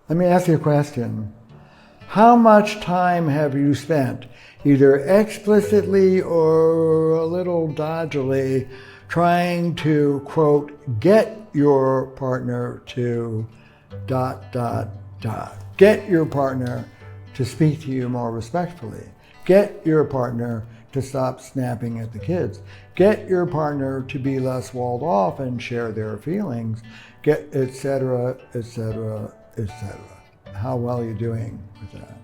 Let me ask you a question. How much time have you spent, either explicitly or a little dodgily, trying to, quote, get your partner to ... Get your partner to speak to you more respectfully. Get your partner to stop snapping at the kids. Get your partner to be less walled off and share their feelings. Get etc., etc., etc. How well are you doing with that?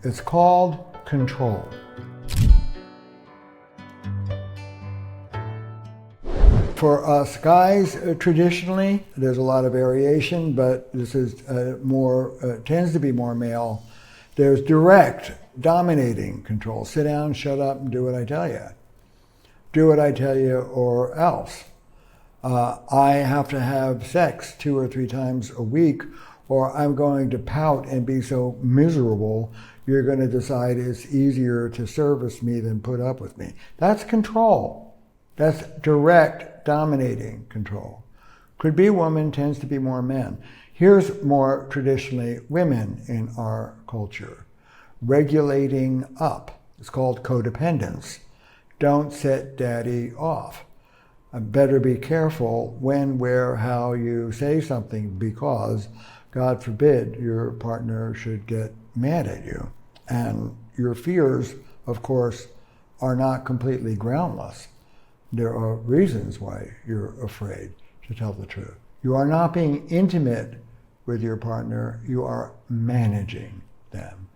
It's called control. For us guys, traditionally, there's a lot of variation, but this is tends to be more male. There's direct, dominating control. Sit down, shut up, and do what I tell you. Do what I tell you or else. I have to have sex 2 or 3 times a week, or I'm going to pout and be so miserable, you're going to decide it's easier to service me than put up with me. That's control. That's direct, dominating control. Could be a woman, tends to be more men. Here's more traditionally women in our culture. Regulating up. It's called codependence. Don't set daddy off. Better be careful when, where, how you say something, because, God forbid, your partner should get mad at you. And your fears, of course, are not completely groundless. There are reasons why you're afraid to tell the truth. You are not being intimate with your partner, you are managing them.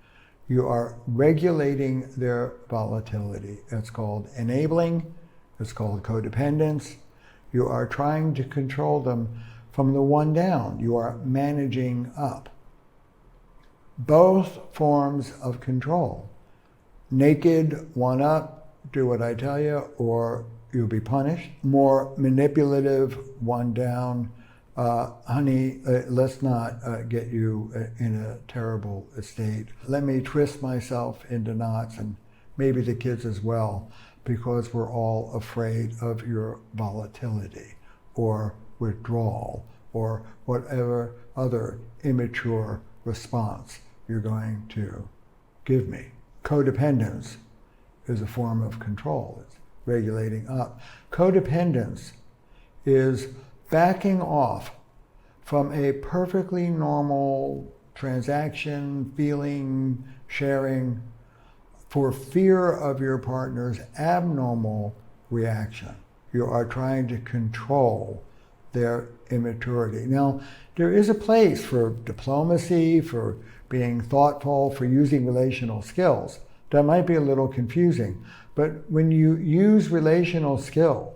You are regulating their volatility. It's called enabling, it's called codependence. You are trying to control them from the one down. You are managing up. Both forms of control. Naked, one up, do what I tell you, or you'll be punished. More manipulative, one down, honey, let's not get you in a terrible state. Let me twist myself into knots, and maybe the kids as well, because we're all afraid of your volatility or withdrawal or whatever other immature response you're going to give me. Codependence is a form of control. It's regulating up. Codependence is backing off from a perfectly normal transaction, feeling, sharing, for fear of your partner's abnormal reaction. You are trying to control their immaturity. Now, there is a place for diplomacy, for being thoughtful, for using relational skills. That might be a little confusing, but when you use relational skill,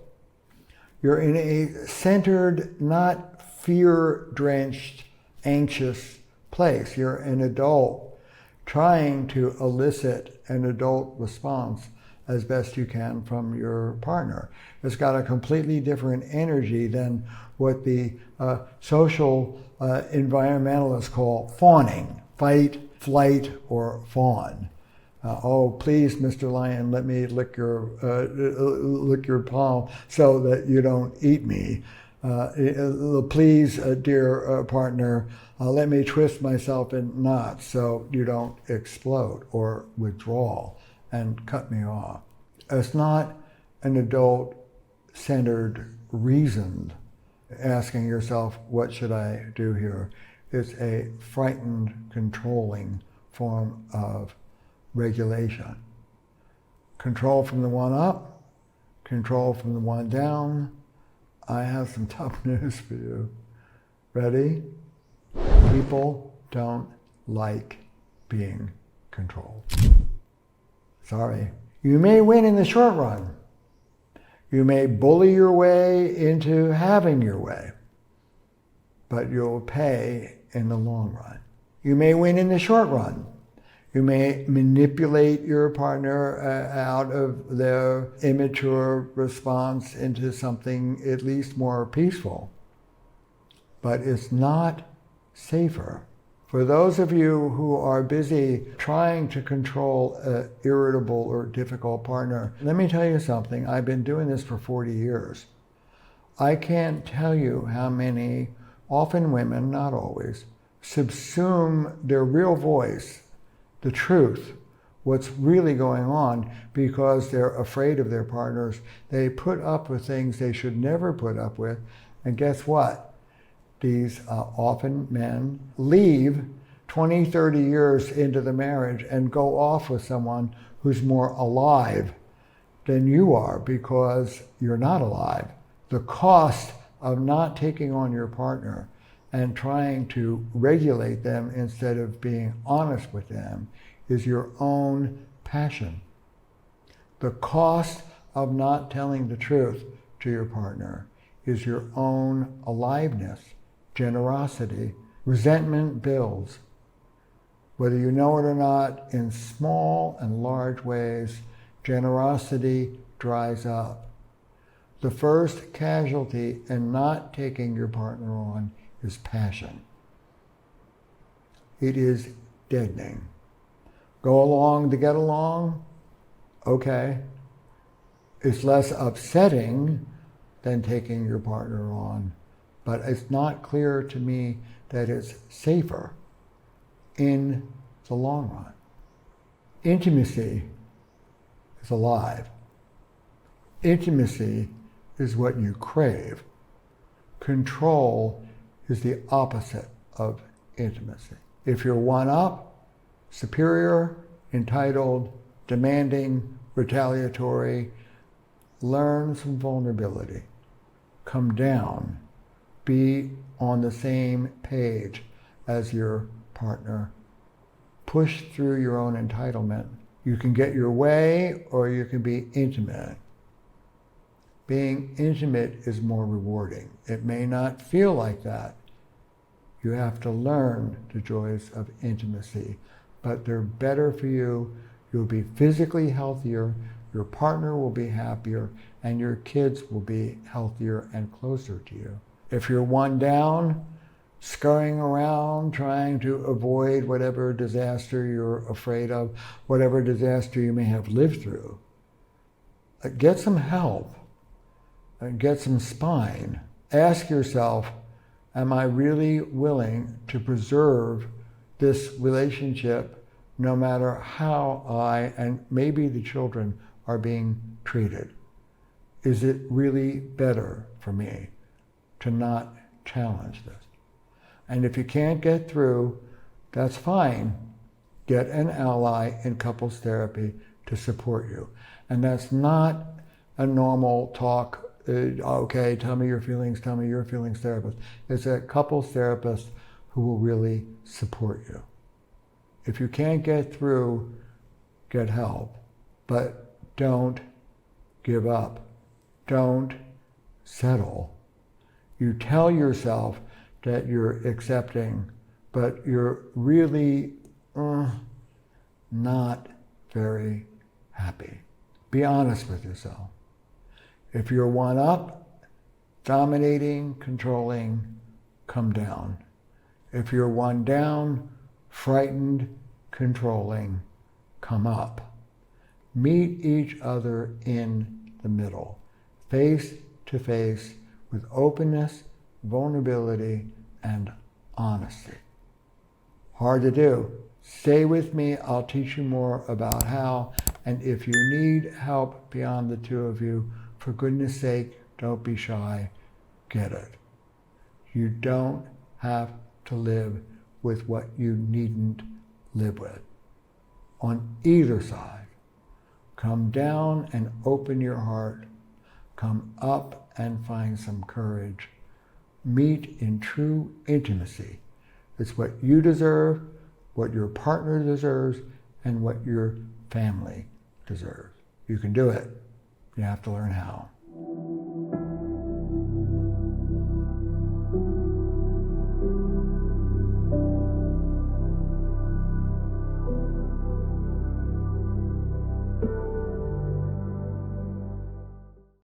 you're in a centered, not fear-drenched, anxious place. You're an adult trying to elicit an adult response as best you can from your partner. It's got a completely different energy than what the social environmentalists call fawning, fight, flight, or fawn. Oh, please, Mr. Lion, let me lick your palm so that you don't eat me. Please, dear partner, let me twist myself in knots so you don't explode or withdraw and cut me off. It's not an adult-centered, reasoned asking yourself, what should I do here? It's a frightened, controlling form of regulation. Control from the one up, control from the one down. I have some tough news for you. Ready? People don't like being controlled. Sorry. You may win in the short run. You may bully your way into having your way, but you'll pay in the long run. You may win in the short run. You may manipulate your partner out of their immature response into something at least more peaceful. But it's not safer. For those of you who are busy trying to control an irritable or difficult partner, let me tell you something. I've been doing this for 40 years. I can't tell you how many, often women, not always, subsume their real voice, the truth, what's really going on, because they're afraid of their partners. They put up with things they should never put up with. And guess what? These often men leave 20, 30 years into the marriage and go off with someone who's more alive than you are, because you're not alive. The cost of not taking on your partner and trying to regulate them instead of being honest with them is your own passion. The cost of not telling the truth to your partner is your own aliveness, generosity. Resentment builds. Whether you know it or not, in small and large ways, generosity dries up. The first casualty in not taking your partner on is passion. It is deadening. Go along to get along? Okay. It's less upsetting than taking your partner on, but it's not clear to me that it's safer in the long run. Intimacy is alive. Intimacy is what you crave. Control is the opposite of intimacy. If you're one up, superior, entitled, demanding, retaliatory, learn some vulnerability. Come down. Be on the same page as your partner. Push through your own entitlement. You can get your way, or you can be intimate. Being intimate is more rewarding. It may not feel like that. You have to learn the joys of intimacy, but they're better for you. You'll be physically healthier, your partner will be happier, and your kids will be healthier and closer to you. If you're one down, scurrying around trying to avoid whatever disaster you're afraid of, whatever disaster you may have lived through, get some help. Get some spine. Ask yourself, am I really willing to preserve this relationship no matter how I and maybe the children are being treated? Is it really better for me to not challenge this? And if you can't get through, that's fine. Get an ally in couples therapy to support you. And that's not a normal talk, okay, tell me your feelings therapist. It's a couples therapist who will really support you. If you can't get through, get help. But don't give up. Don't settle. You tell yourself that you're accepting, but you're really not very happy. Be honest with yourself. If you're one up, dominating, controlling, come down. If you're one down, frightened, controlling, come up. Meet each other in the middle, face to face, with openness, vulnerability, and honesty. Hard to do. Stay with me. I'll teach you more about how. And if you need help beyond the two of you, for goodness sake, don't be shy. Get it. You don't have to live with what you needn't live with. On either side, come down and open your heart. Come up and find some courage. Meet in true intimacy. It's what you deserve, what your partner deserves, and what your family deserves. You can do it. You have to learn how.